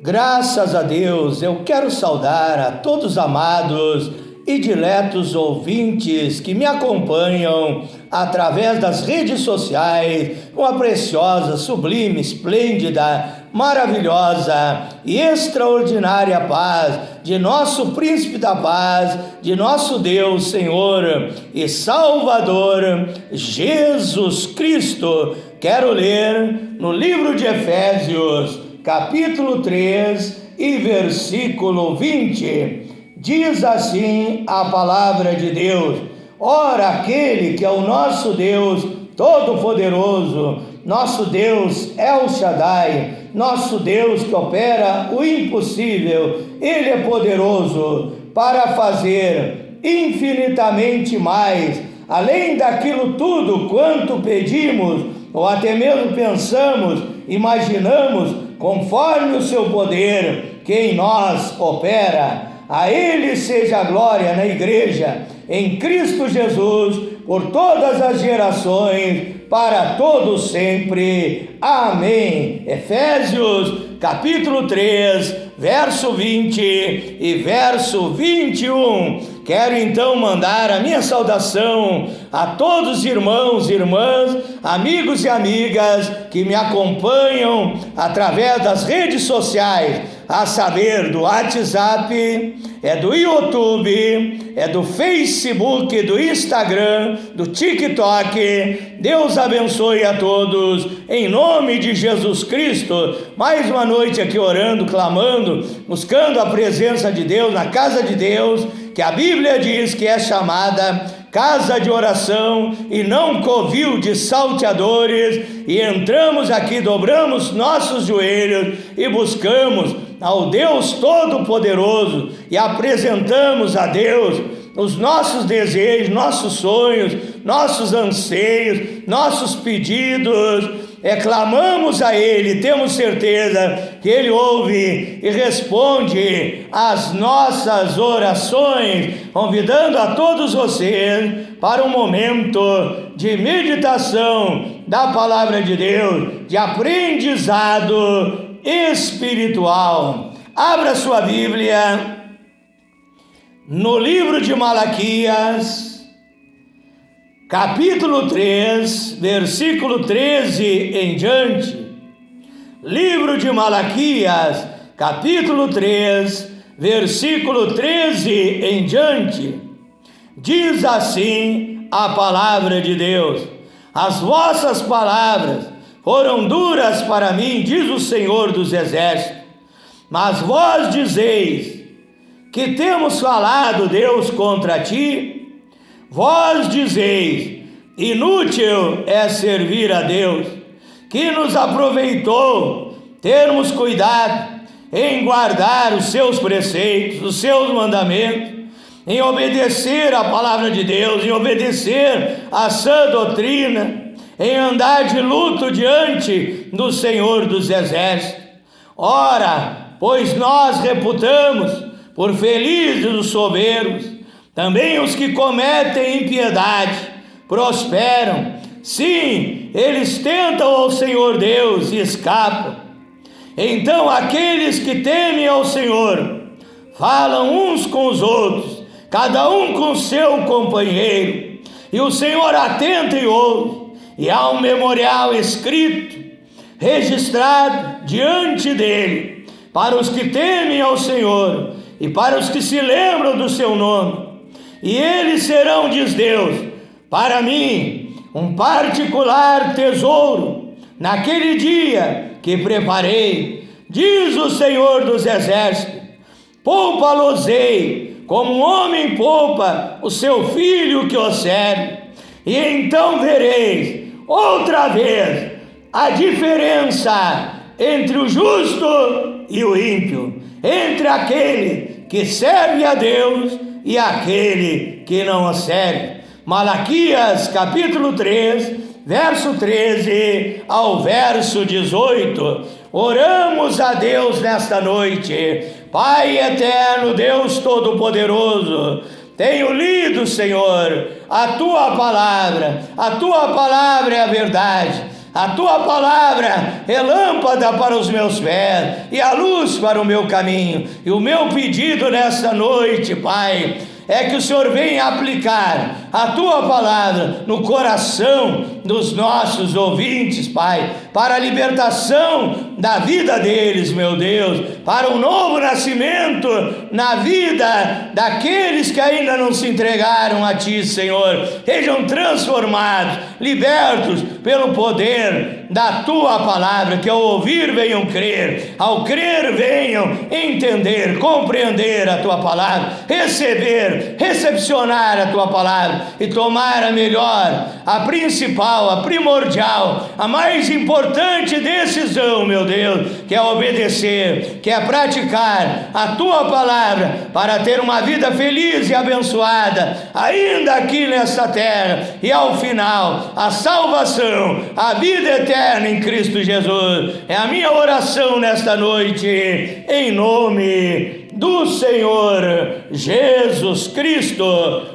Graças a Deus, eu quero saudar a todos os amados e diletos ouvintes que me acompanham através das redes sociais com a preciosa, sublime, esplêndida, maravilhosa e extraordinária paz de nosso Príncipe da Paz, de nosso Deus, Senhor e Salvador, Jesus Cristo. Quero ler no livro de Efésios, capítulo 3 e versículo 20, diz assim a palavra de Deus: ora, aquele que é o nosso Deus Todo-Poderoso, nosso Deus El Shaddai, nosso Deus que opera o impossível, Ele é poderoso para fazer infinitamente mais, além daquilo tudo quanto pedimos, ou até mesmo pensamos, imaginamos, conforme o seu poder que em nós opera. A Ele seja a glória na igreja, em Cristo Jesus, por todas as gerações, para todos sempre. Amém. Efésios, capítulo 3, verso 20 e verso 21. Quero então mandar a minha saudação a todos os irmãos e irmãs, amigos e amigas que me acompanham através das redes sociais, a saber, do WhatsApp, do YouTube, do Facebook, do Instagram, do TikTok. Deus abençoe a todos, em nome de Jesus Cristo. Mais uma noite aqui orando, clamando, buscando a presença de Deus, na casa de Deus, que a Bíblia diz que é chamada casa de oração e não covil de salteadores, e entramos aqui, dobramos nossos joelhos e buscamos ao Deus Todo-Poderoso e apresentamos a Deus os nossos desejos, nossos sonhos, nossos anseios, nossos pedidos. Clamamos a Ele, temos certeza que Ele ouve e responde às nossas orações, convidando a todos vocês para um momento de meditação da Palavra de Deus, de aprendizado espiritual. Abra sua Bíblia no livro de Malaquias, capítulo 3, versículo 13 em diante. Livro de Malaquias, capítulo 3, versículo 13 em diante. Diz assim a palavra de Deus: as vossas palavras foram duras para mim, diz o Senhor dos Exércitos, mas vós dizeis que temos falado, Deus, contra ti. Vós dizeis: inútil é servir a Deus, que nos aproveitou termos cuidado em guardar os seus preceitos, os seus mandamentos, em obedecer a palavra de Deus, em obedecer a sã doutrina, em andar de luto diante do Senhor dos Exércitos. Ora, pois nós reputamos por felizes os soberbos, também os que cometem impiedade prosperam. Sim, eles tentam ao Senhor Deus e escapam. Então aqueles que temem ao Senhor falam uns com os outros, cada um com seu companheiro, e o Senhor atenta e ouve, e há um memorial escrito, registrado diante dele, para os que temem ao Senhor e para os que se lembram do seu nome. E eles serão, diz Deus, para mim um particular tesouro naquele dia que preparei, diz o Senhor dos Exércitos. Poupa-los-ei como um homem poupa o seu filho que o serve, e então vereis outra vez a diferença entre o justo e o ímpio, entre aquele que serve a Deus e aquele que não o serve. Malaquias capítulo 3, verso 13 ao verso 18. Oramos a Deus nesta noite. Pai eterno, Deus Todo-Poderoso, tenho lido, Senhor, a Tua palavra é a verdade, A tua palavra é lâmpada para os meus pés e a luz para o meu caminho. E o meu pedido nesta noite, Pai, é que o Senhor venha aplicar a tua palavra no coração dos nossos ouvintes, Pai, para a libertação da vida deles, meu Deus, para um novo nascimento na vida daqueles que ainda não se entregaram a Ti, Senhor. Sejam transformados, libertos pelo poder da Tua palavra, que ao ouvir venham crer, ao crer venham entender, compreender a Tua palavra, recepcionar a Tua palavra e tomar a melhor, a principal, a primordial, a mais importante decisão, meu Deus, que é obedecer, que é praticar a Tua palavra para ter uma vida feliz e abençoada, ainda aqui nesta terra, e ao final, a salvação, a vida eterna em Cristo Jesus. É a minha oração nesta noite, em nome do Senhor Jesus Cristo.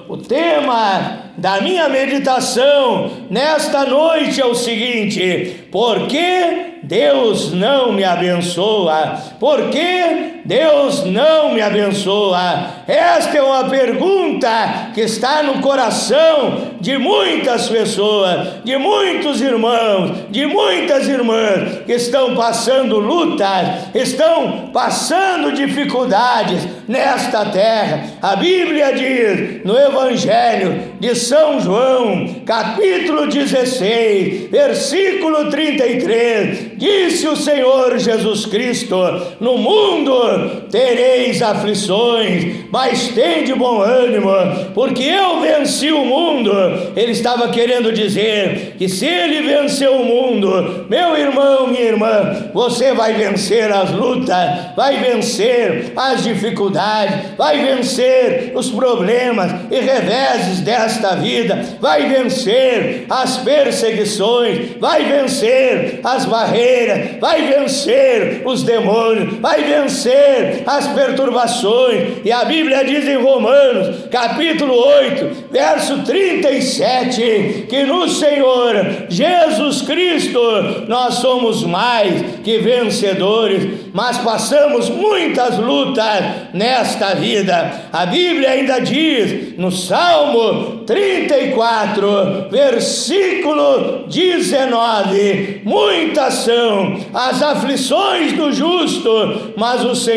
O tema da minha meditação nesta noite é o seguinte: por que Deus não me abençoa? Por que Deus não me abençoa? Esta é uma pergunta que está no coração de muitas pessoas, de muitos irmãos, de muitas irmãs que estão passando lutas, estão passando dificuldades nesta terra. A Bíblia diz no Evangelho de São João, capítulo 16, versículo 33, disse o Senhor Jesus Cristo: no mundo tereis aflições, mas tende bom ânimo, porque eu venci o mundo. Ele estava querendo dizer que se ele venceu o mundo, meu irmão, minha irmã, você vai vencer as lutas, vai vencer as dificuldades, vai vencer os problemas e reveses desta vida, vai vencer as perseguições, vai vencer as barreiras, vai vencer os demônios, vai vencer as perturbações. E a Bíblia diz em Romanos, capítulo 8, verso 37, que no Senhor Jesus Cristo nós somos mais que vencedores, mas passamos muitas lutas nesta vida. A Bíblia ainda diz no Salmo 34, versículo 19: muitas são as aflições do justo, mas o Senhor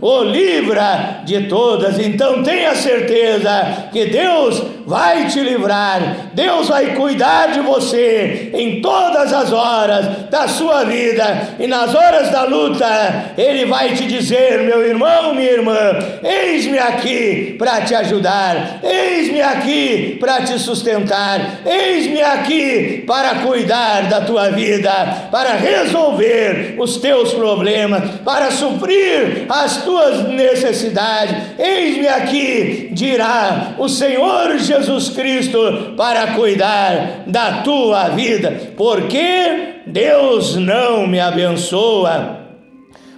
o livra de todas. Então tenha certeza que Deus vai te livrar, Deus vai cuidar de você em todas as horas da sua vida, e nas horas da luta Ele vai te dizer: meu irmão, minha irmã, eis-me aqui para te ajudar, eis-me aqui para te sustentar, eis-me aqui para cuidar da tua vida, para resolver os teus problemas, para suprir as tuas necessidades. Eis-me aqui, dirá o Senhor Jesus Cristo, para cuidar da tua vida. Porque Deus não me abençoa?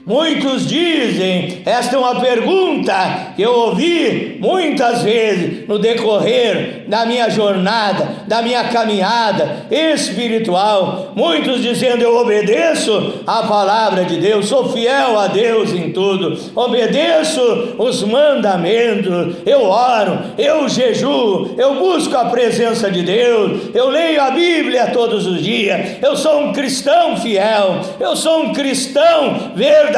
Muitos dizem, esta é uma pergunta que eu ouvi muitas vezes no decorrer da minha jornada, da minha caminhada espiritual. Muitos dizendo: eu obedeço a palavra de Deus, sou fiel a Deus em tudo, obedeço os mandamentos, eu oro, eu jejuo, eu busco a presença de Deus, eu leio a Bíblia todos os dias, eu sou um cristão fiel, eu sou um cristão verdadeiro.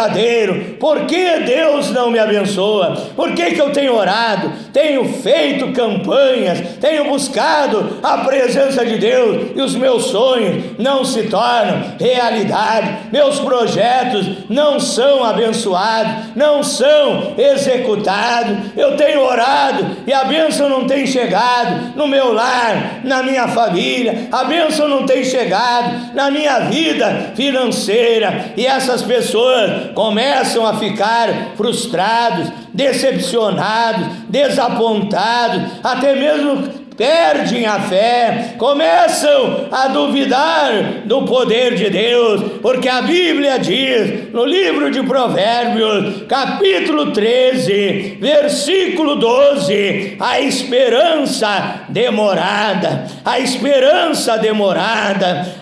Por que Deus não me abençoa? Por que eu tenho orado, tenho feito campanhas, tenho buscado a presença de Deus e os meus sonhos não se tornam realidade, meus projetos não são abençoados, não são executados? Eu tenho orado e a bênção não tem chegado no meu lar, na minha família, a bênção não tem chegado na minha vida financeira, e essas pessoas começam a ficar frustrados, decepcionados, desapontados, até mesmo perdem a fé, começam a duvidar do poder de Deus, porque a Bíblia diz no livro de Provérbios, capítulo 13, versículo 12, a esperança demorada,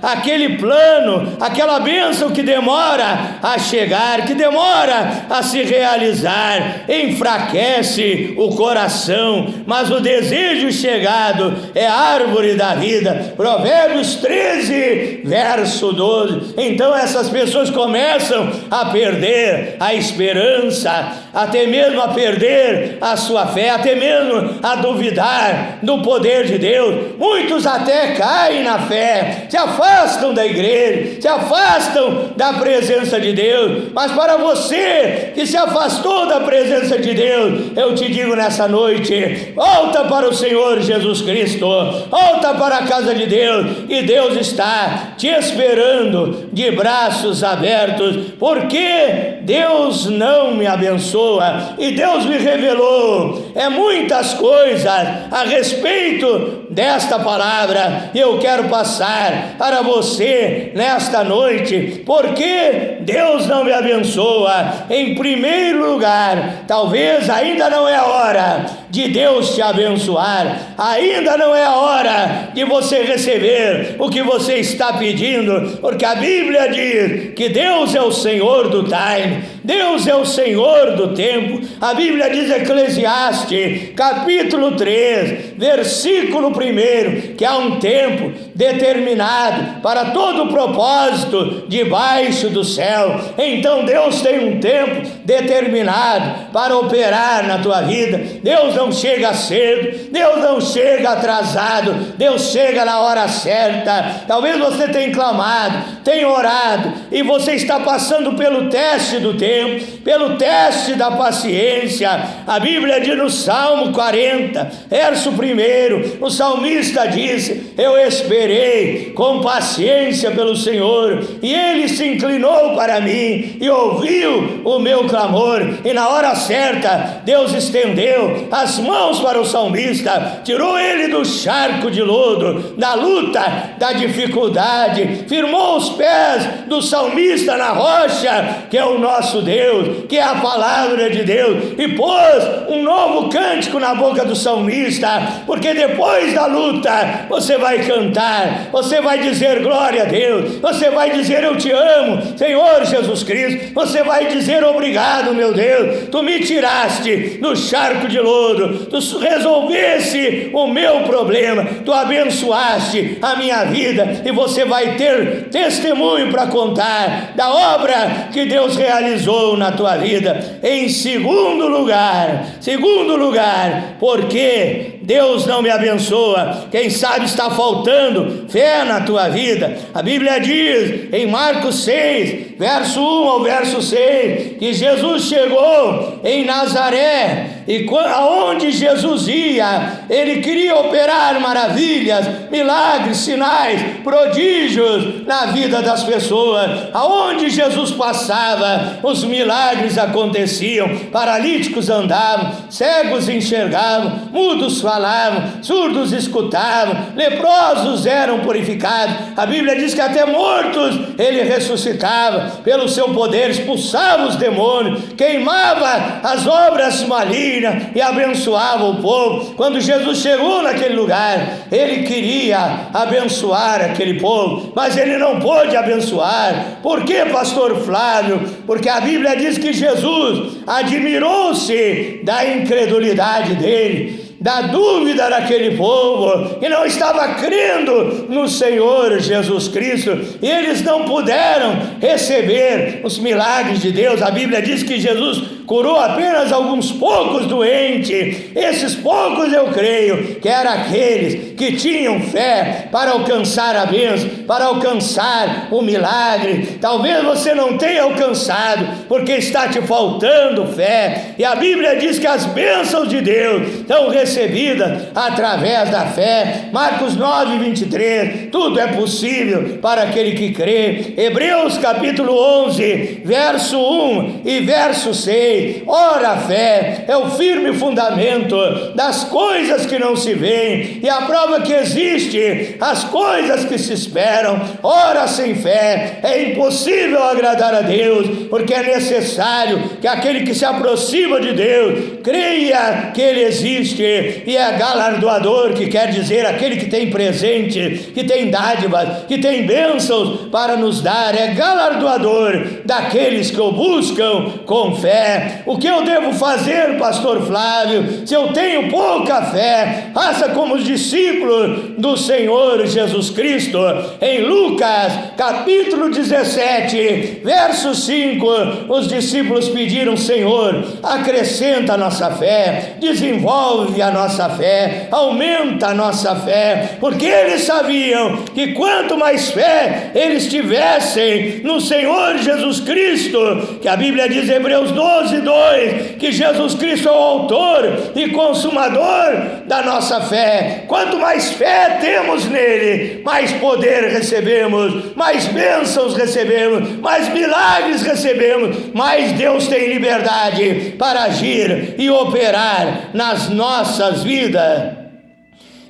aquele plano, aquela bênção que demora a chegar, que demora a se realizar, enfraquece o coração, mas o desejo chegado é a árvore da vida. Provérbios 13, verso 12. Então essas pessoas começam a perder a esperança, até mesmo a perder a sua fé, até mesmo a duvidar do poder de Deus. Muitos até caem na fé, se afastam da igreja, se afastam da presença de Deus. Mas para você que se afastou da presença de Deus, eu te digo nessa noite: volta para o Senhor Jesus Cristo, volta para a casa de Deus, e Deus está te esperando de braços abertos, porque Deus não me abençoa, e Deus me revelou muitas coisas a respeito desta palavra, e eu quero passar para você nesta noite, porque Deus não me abençoa. Em primeiro lugar, talvez ainda não é a hora de Deus te abençoar, ainda não é a hora de você receber o que você está pedindo, porque a Bíblia diz que Deus é o Senhor do time, Deus é o Senhor do tempo. A Bíblia diz em Eclesiastes, capítulo 3, versículo 1, que há um tempo determinado para todo o propósito debaixo do céu. Então Deus tem um tempo determinado para operar na tua vida. Deus não chega cedo, Deus não chega atrasado, Deus chega na hora certa. Talvez você tenha clamado, tenha orado, e você está passando pelo teste do tempo, pelo teste da paciência. A Bíblia diz no Salmo 40, verso 1, o salmista disse: eu esperei com paciência pelo Senhor, e Ele se inclinou para mim e ouviu o meu clamor. E na hora certa Deus estendeu as mãos para o salmista, tirou ele do charco de lodo, da luta, da dificuldade, firmou os pés do salmista na rocha, que é o nosso Deus, que é a palavra de Deus, e pôs um novo cântico na boca do salmista, porque depois da luta você vai cantar, você vai dizer glória a Deus, você vai dizer eu te amo, Senhor Jesus Cristo, você vai dizer obrigado, meu Deus, tu me tiraste do charco de lodo, tu resolvesse o meu problema, tu abençoaste a minha vida, e você vai ter testemunho para contar da obra que Deus realizou na tua vida. Em segundo lugar, porque Deus não me abençoa, quem sabe está faltando fé na tua vida. A Bíblia diz em Marcos 6, verso 1 ao verso 6, que Jesus chegou em Nazaré, e aonde Jesus ia, ele queria operar maravilhas, milagres, sinais, prodígios na vida das pessoas. Aonde Jesus passava, os milagres aconteciam, paralíticos andavam, cegos enxergavam, mudos falavam, surdos escutavam, leprosos eram purificados. A Bíblia diz que até mortos ele ressuscitava, pelo seu poder expulsava os demônios, queimava as obras malignas e abençoava o povo. Quando Jesus chegou naquele lugar, ele queria abençoar aquele povo, mas ele não pôde abençoar. Por quê, pastor Flávio? Porque a Bíblia diz que Jesus admirou-se da incredulidade dele, da dúvida daquele povo, que não estava crendo no Senhor Jesus Cristo, e eles não puderam receber os milagres de Deus. A Bíblia diz que Jesus curou apenas alguns poucos doentes. Esses poucos, eu creio que eram aqueles que tinham fé para alcançar a bênção, para alcançar o milagre. Talvez você não tenha alcançado porque está te faltando fé, e a Bíblia diz que as bênçãos de Deus são recebidas recebidas através da fé. Marcos 9, 23, tudo é possível para aquele que crê. Hebreus capítulo 11, verso 1 e verso 6, ora a fé é o firme fundamento das coisas que não se veem e a prova que existe as coisas que se esperam. Ora, sem fé é impossível agradar a Deus, porque é necessário que aquele que se aproxima de Deus creia que Ele existe e é galardoador, que quer dizer aquele que tem presente, que tem dádivas, que tem bênçãos para nos dar, é galardoador daqueles que o buscam com fé. O que eu devo fazer, pastor Flávio? Se eu tenho pouca fé, faça como os discípulos do Senhor Jesus Cristo. Em Lucas capítulo 17, verso 5, os discípulos pediram: Senhor, acrescenta a nossa fé, desenvolve a nossa fé, aumenta a nossa fé, porque eles sabiam que quanto mais fé eles tivessem no Senhor Jesus Cristo, que a Bíblia diz em Hebreus 12, 2, que Jesus Cristo é o autor e consumador da nossa fé. Quanto mais fé temos nele, mais poder recebemos, mais bênçãos recebemos, mais milagres recebemos, mais Deus tem liberdade para agir e operar nas nossas vidas.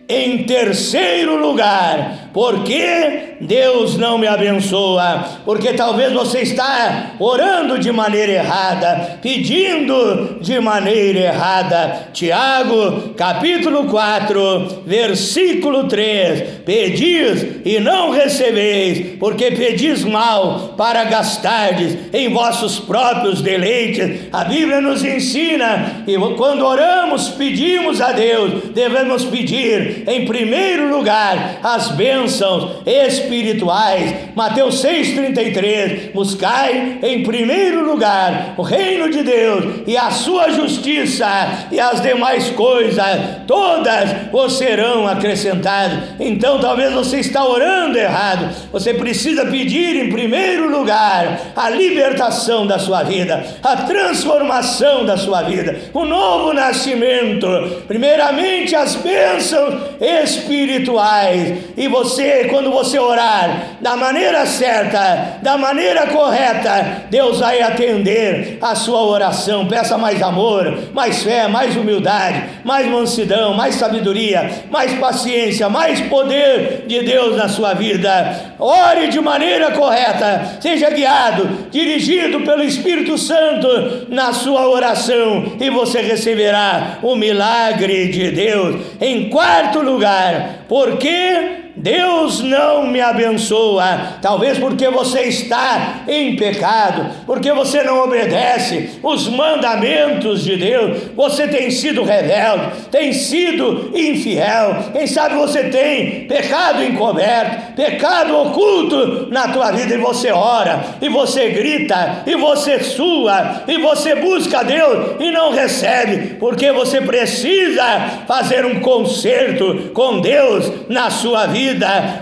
Em terceiro lugar, por que Deus não me abençoa? Porque talvez você está orando de maneira errada, pedindo de maneira errada. Tiago, capítulo 4, versículo 3: pedis e não recebeis, porque pedis mal, para gastardes em vossos próprios deleites. A Bíblia nos ensina que quando oramos, pedimos a Deus, devemos pedir em primeiro lugar as bênçãos espirituais. Mateus 6,33: buscai em primeiro lugar o reino de Deus e a sua justiça, e as demais coisas todas vos serão acrescentadas. Então talvez você está orando errado. Você precisa pedir em primeiro lugar a libertação da sua vida, a transformação da sua vida, o novo nascimento, primeiramente as bênçãos espirituais. E você, quando você orar da maneira certa, da maneira correta, Deus vai atender a sua oração. Peça mais amor, mais fé, mais humildade, mais mansidão, mais sabedoria, mais paciência, mais poder de Deus na sua vida. Ore de maneira correta, seja guiado, dirigido pelo Espírito Santo na sua oração, e você receberá o milagre de Deus. Em quarto lugar, porque Deus não me abençoa? Talvez porque você está em pecado, porque você não obedece os mandamentos de Deus, você tem sido rebelde, tem sido infiel. Quem sabe você tem pecado encoberto, pecado oculto na tua vida, e você ora, e você grita, e você sua, e você busca a Deus e não recebe, porque você precisa fazer um concerto com Deus na sua vida.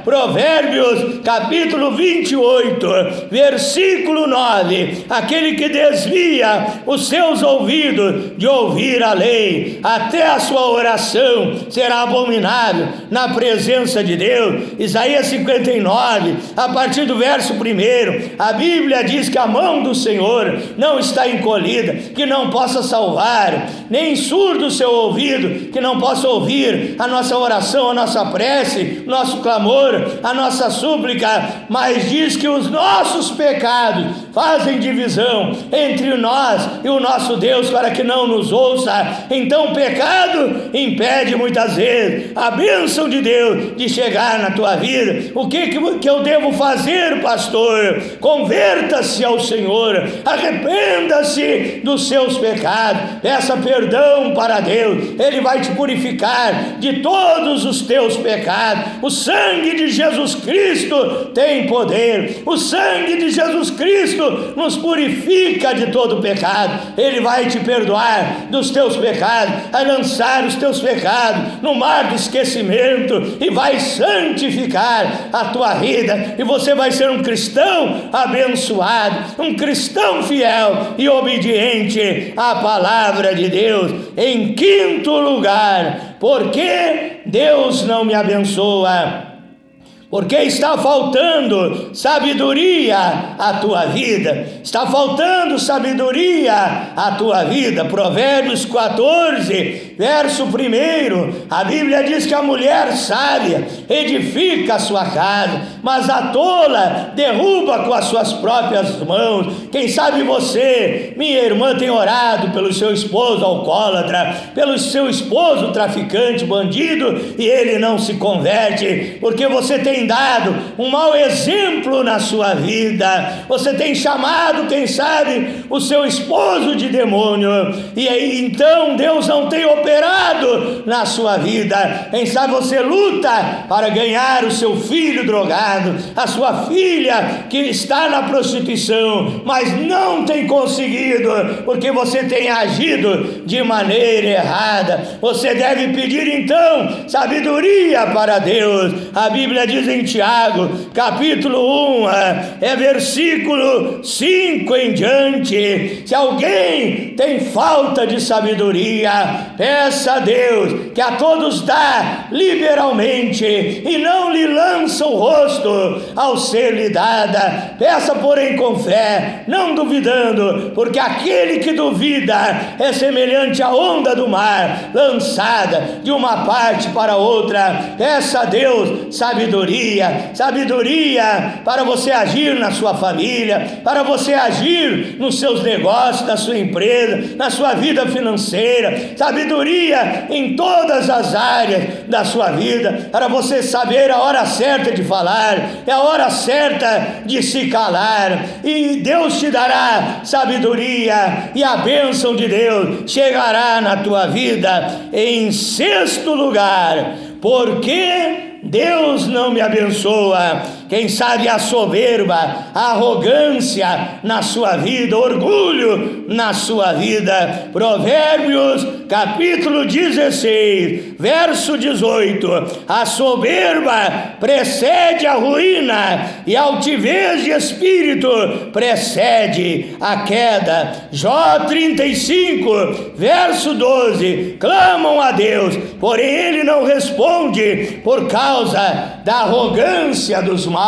Provérbios capítulo 28, versículo 9: aquele que desvia os seus ouvidos de ouvir a lei, até a sua oração será abominável na presença de Deus. Isaías 59, a partir do verso 1, a Bíblia diz que a mão do Senhor não está encolhida, que não possa salvar, nem surdo o seu ouvido, que não possa ouvir a nossa oração, a nossa prece, nosso clamor, a nossa súplica, mas diz que os nossos pecados fazem divisão entre nós e o nosso Deus, para que não nos ouça. Então o pecado impede muitas vezes a bênção de Deus de chegar na tua vida. O que eu devo fazer, pastor? Converta-se ao Senhor, arrependa-se dos seus pecados, peça perdão para Deus, Ele vai te purificar de todos os teus pecados. O sangue de Jesus Cristo tem poder, o sangue de Jesus Cristo nos purifica de todo pecado. Ele vai te perdoar dos teus pecados, vai lançar os teus pecados no mar do esquecimento e vai santificar a tua vida, e você vai ser um cristão abençoado, um cristão fiel e obediente à palavra de Deus. Em quinto lugar, Por que Deus não me abençoa? Porque está faltando sabedoria à tua vida. Está faltando sabedoria à tua vida. Provérbios 14, verso 1. A Bíblia diz que a mulher sábia edifica a sua casa, mas a tola derruba com as suas próprias mãos. Quem sabe você, minha irmã, tem orado pelo seu esposo alcoólatra, pelo seu esposo traficante, bandido, e ele não se converte, porque você tem dado um mau exemplo na sua vida. Você tem chamado, quem sabe, o seu esposo de demônio, e aí então Deus não tem operado na sua vida. Quem sabe você luta para ganhar o seu filho drogado, a sua filha que está na prostituição, mas não tem conseguido, porque você tem agido de maneira errada. Você deve pedir então sabedoria para Deus. A Bíblia diz em Tiago, capítulo 1, versículo 5 em diante: se alguém tem falta de sabedoria, peça a Deus, que a todos dá liberalmente, e não lhe lança o rosto ao ser lhe dada. Peça, porém, com fé, não duvidando, porque aquele que duvida é semelhante à onda do mar, lançada de uma parte para outra. Peça a Deus sabedoria para você agir na sua família, para você agir nos seus negócios, na sua empresa, na sua vida financeira, sabedoria em todas as áreas da sua vida, para você saber a hora certa de falar, é a hora certa de se calar, e Deus te dará sabedoria, e a bênção de Deus chegará na tua vida. Em sexto lugar, porque Deus não me abençoa? Quem sabe a soberba, a arrogância na sua vida, orgulho na sua vida. Provérbios capítulo 16, verso 18: a soberba precede a ruína, e a altivez de espírito precede a queda. Jó 35, verso 12: clamam a Deus, porém ele não responde, por causa da arrogância dos maus.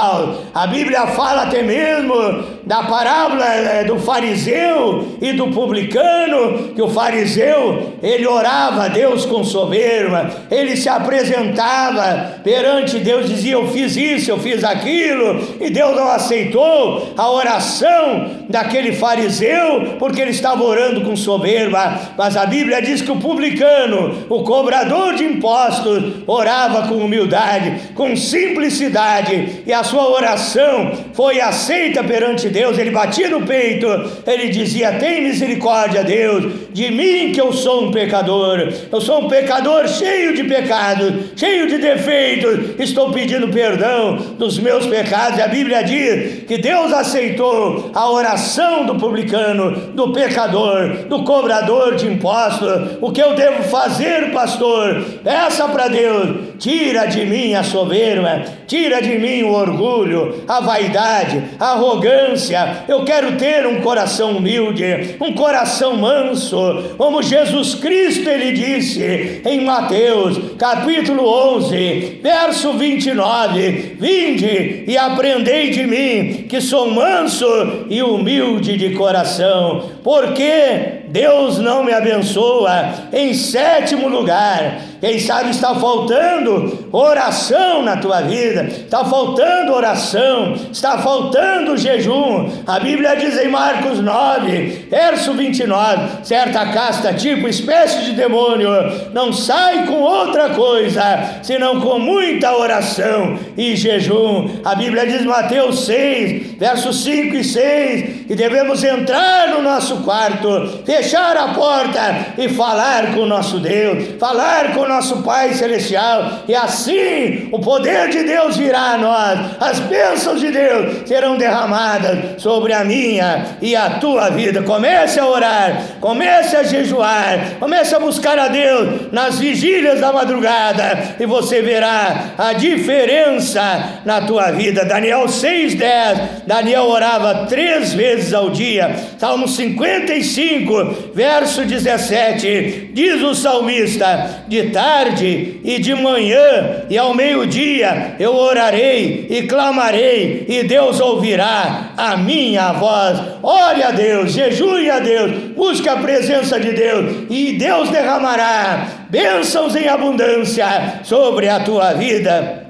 A Bíblia fala até mesmo da parábola do fariseu e do publicano, que o fariseu, ele orava a Deus com soberba, ele se apresentava perante Deus, dizia: eu fiz isso, eu fiz aquilo, e Deus não aceitou a oração daquele fariseu, porque ele estava orando com soberba. Mas a Bíblia diz que o publicano, o cobrador de impostos, orava com humildade, com simplicidade, e a sua oração foi aceita perante Deus. Ele batia no peito, ele dizia: tem misericórdia, Deus, de mim, que eu sou um pecador. Eu sou um pecador cheio de pecados, cheio de defeitos, estou pedindo perdão dos meus pecados. E a Bíblia diz que Deus aceitou a oração do publicano, do pecador, do cobrador de impostos. O que eu devo fazer, pastor? Peça para Deus: tira de mim a soberba, tira de mim o orgulho, a vaidade, a arrogância. Eu quero ter um coração humilde, um coração manso, como Jesus Cristo, ele disse em Mateus capítulo 11, verso 29: vinde e aprendei de mim, que sou manso e humilde de coração. Porque Deus não me abençoa? Em sétimo lugar, quem sabe está faltando oração na tua vida, está faltando oração, está faltando jejum. A Bíblia diz em Marcos 9, verso 29: certa casta, tipo espécie de demônio, não sai com outra coisa, senão com muita oração e jejum. A Bíblia diz em Mateus 6, versos 5 e 6, que devemos entrar no nosso quarto, fechar a porta e falar com o nosso Deus, falar com o nosso Pai Celestial, e assim o poder de Deus virá a nós, as bênçãos de Deus serão derramadas sobre a minha e a tua vida. Comece a orar, comece a jejuar, comece a buscar a Deus nas vigílias da madrugada, e você verá a diferença na tua vida. Daniel 6:10, Daniel orava 3 vezes ao dia. Salmo 55, Verso 17, diz o salmista: de tarde e de manhã e ao meio-dia eu orarei e clamarei, e Deus ouvirá a minha voz. Ore a Deus, jejue a Deus, busque a presença de Deus, e Deus derramará bênçãos em abundância sobre a tua vida.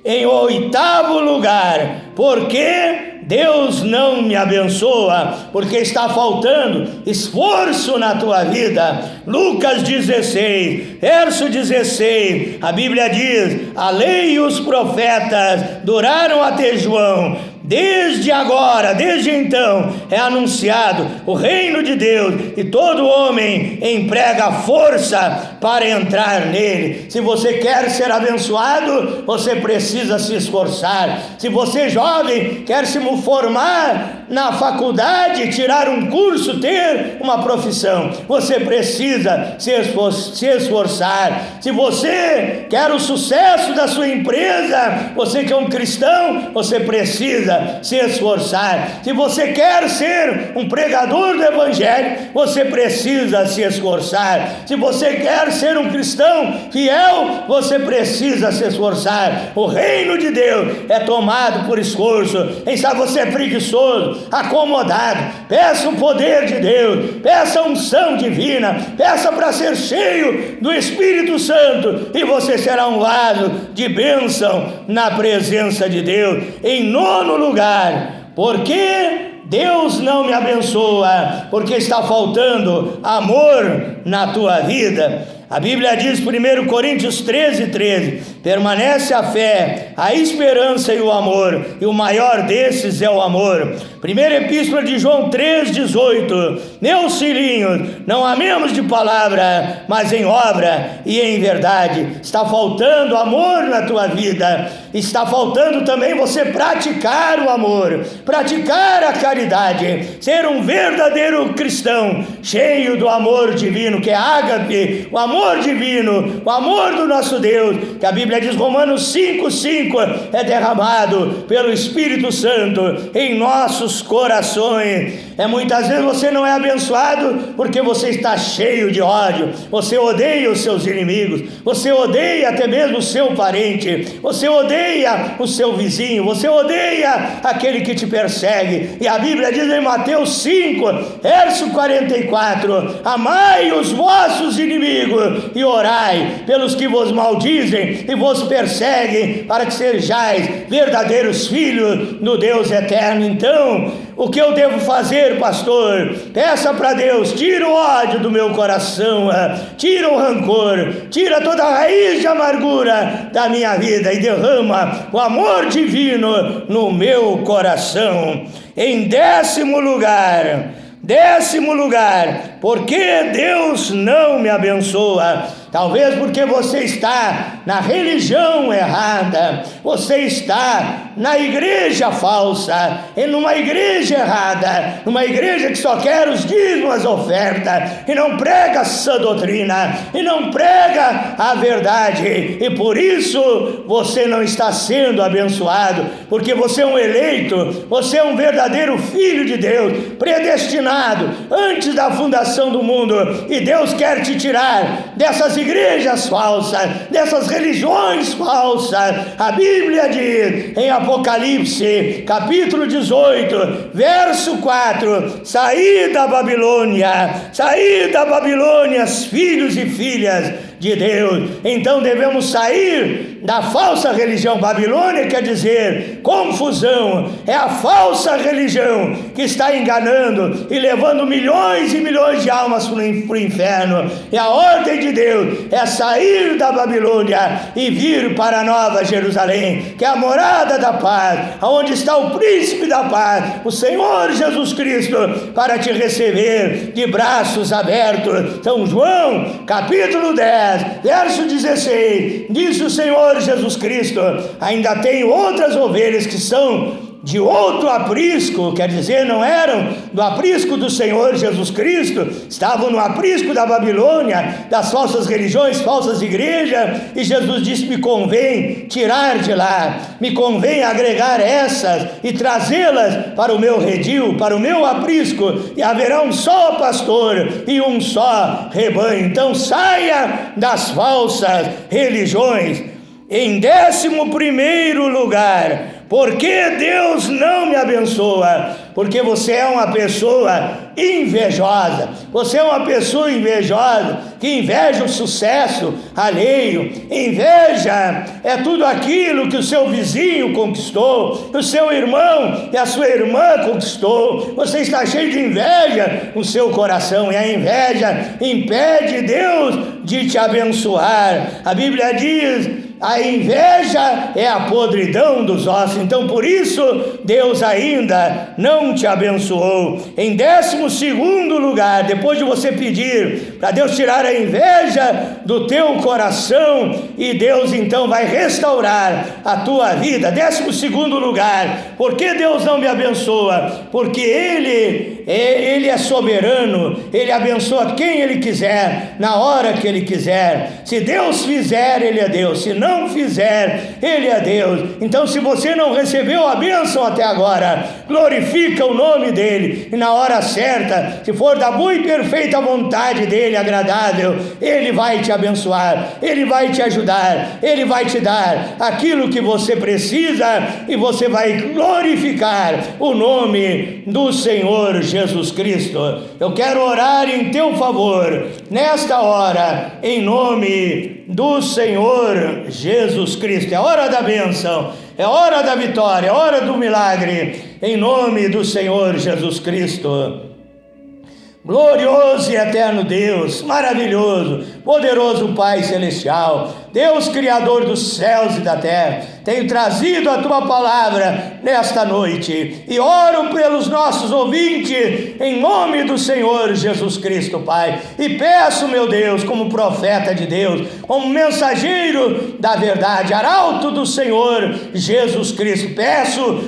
Em oitavo lugar, porque Deus não me abençoa, porque está faltando esforço na tua vida. Lucas 16, verso 16, a Bíblia diz: a lei e os profetas duraram até João. Desde agora, desde então, é anunciado o reino de Deus, e todo homem emprega força para entrar nele. Se você quer ser abençoado, você precisa se esforçar. Se você, jovem, quer se formar na faculdade, tirar um curso, ter uma profissão, você precisa se esforçar. Se você quer o sucesso da sua empresa, você que é um cristão, você precisa se esforçar. Se você quer ser um pregador do evangelho, você precisa se esforçar. Se você quer ser um cristão fiel, você precisa se esforçar. O reino de Deus é tomado por esforço. Quem sabe você é preguiçoso, acomodado, peça o poder de Deus, peça a unção divina, peça para ser cheio do Espírito Santo, e você será um vaso de bênção na presença de Deus. Em nono lugar, porque Deus não me abençoa, porque está faltando amor na tua vida. A Bíblia diz, 1 Coríntios 13, permanece a fé, a esperança e o amor, e o maior desses é o amor. Primeira Epístola de João 3,18, meus filhinhos, não amemos de palavra, mas em obra e em verdade. Está faltando amor na tua vida, está faltando também você praticar o amor, praticar a caridade, ser um verdadeiro cristão, cheio do amor divino, que é ágape, o amor divino, o amor do nosso Deus, que a Bíblia diz, Romanos 5,5, é derramado pelo Espírito Santo em nossos corações. Muitas vezes você não é abençoado porque você está cheio de ódio, você odeia os seus inimigos, você odeia até mesmo o seu parente, você odeia o seu vizinho, você odeia aquele que te persegue. E a Bíblia diz em Mateus 5, verso 44, amai os vossos inimigos e orai pelos que vos maldizem e vos perseguem, para que sejais verdadeiros filhos do Deus eterno. Então, o que eu devo fazer, pastor? Peça para Deus, tira o ódio do meu coração, tira o rancor, tira toda a raiz de amargura da minha vida e derrama o amor divino no meu coração. Em décimo lugar, porque Deus não me abençoa? Talvez porque você está na religião errada, você está na igreja falsa, e numa igreja errada, numa igreja que só quer os dízimos, as ofertas, e não prega a sã doutrina, e não prega a verdade, e por isso você não está sendo abençoado, porque você é um eleito, você é um verdadeiro filho de Deus, predestinado antes da fundação do mundo, e Deus quer te tirar dessas igrejas falsas, dessas religiões falsas. A Bíblia diz em Apocalipse, capítulo 18, verso 4, saí da Babilônia, filhos e filhas de Deus. Então devemos sair da falsa religião. Babilônia quer dizer confusão, é a falsa religião que está enganando e levando milhões e milhões de almas para o inferno. E a ordem de Deus é sair da Babilônia e vir para a Nova Jerusalém, que é a morada da paz, onde está o príncipe da paz, o Senhor Jesus Cristo, para te receber de braços abertos. São João, capítulo 10, verso 16, diz o Senhor Jesus Cristo: ainda tenho outras ovelhas que são de outro aprisco, quer dizer, não eram do aprisco do Senhor Jesus Cristo, estavam no aprisco da Babilônia, das falsas religiões, falsas igrejas, e Jesus disse: me convém tirar de lá, me convém agregar essas e trazê-las para o meu redil, para o meu aprisco, e haverá um só pastor e um só rebanho. Então saia das falsas religiões. Em 11º lugar, por que Deus não me abençoa? Porque você é uma pessoa invejosa. Você é uma pessoa invejosa, que inveja o sucesso alheio. Inveja é tudo aquilo que o seu vizinho conquistou, que o seu irmão e a sua irmã conquistou. Você está cheio de inveja no seu coração, e a inveja impede Deus de te abençoar. A Bíblia diz: a inveja é a podridão dos ossos. Então por isso Deus ainda não te abençoou. Em 12º lugar, depois de você pedir para Deus tirar a inveja do teu coração, e Deus então vai restaurar a tua vida. 12º lugar, por que Deus não me abençoa? Porque Ele é soberano, Ele abençoa quem Ele quiser, na hora que Ele quiser. Se Deus fizer, Ele é Deus. Se não fizer, Ele é Deus. Então, se você não recebeu a bênção até agora, glorifica o nome dEle, e na hora certa, se for da boa e perfeita vontade dEle, agradável, Ele vai te abençoar, Ele vai te ajudar, Ele vai te dar aquilo que você precisa, e você vai glorificar o nome do Senhor Jesus Cristo. Eu quero orar em teu favor nesta hora, em nome do Senhor Jesus Cristo. É hora da bênção, é hora da vitória, é hora do milagre, em nome do Senhor Jesus Cristo. Glorioso e eterno Deus, maravilhoso, poderoso Pai Celestial, Deus Criador dos céus e da terra, tenho trazido a Tua palavra nesta noite, e oro pelos nossos ouvintes, em nome do Senhor Jesus Cristo, Pai, e peço, meu Deus, como profeta de Deus, como mensageiro da verdade, arauto do Senhor Jesus Cristo, peço